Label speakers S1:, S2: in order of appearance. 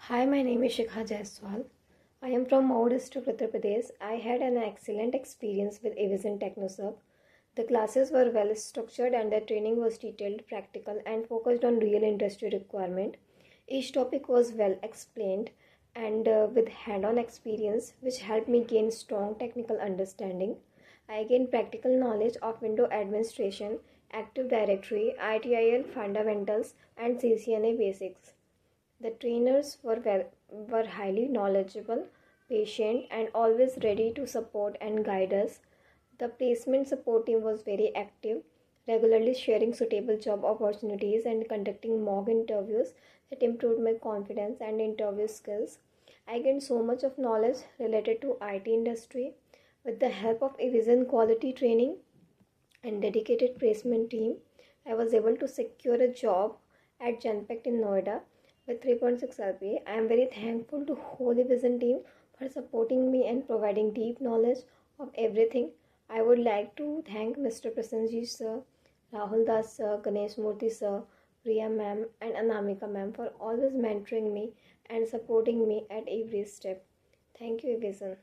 S1: Hi, my name is Shikha Jaiswal. I am from Mhow district, Uttar Pradesh. I had an excellent experience with Avision Technosub. The classes were well structured and the training was detailed, practical, and focused on real industry requirement. Each topic was well explained and with hand-on experience, which helped me gain strong technical understanding. I gained practical knowledge of window administration, Active Directory, ITIL fundamentals, and CCNA basics. The trainers were highly knowledgeable, patient, and always ready to support and guide us. The placement support team was very active, regularly sharing suitable job opportunities and conducting mock interviews that improved my confidence and interview skills. I gained so much of knowledge related to IT industry with the help of a vision quality training and dedicated placement team. I was able to secure a job at Genpact in Noida with 3.6 RPA. I am very thankful to Holy Vision team for supporting me and providing deep knowledge of everything. I would like to thank Mr. Prasanjit sir, Rahul Das sir, Ganesh Murthy sir, Priya ma'am and Anamika ma'am for always mentoring me and supporting me at every step. Thank you, Vision.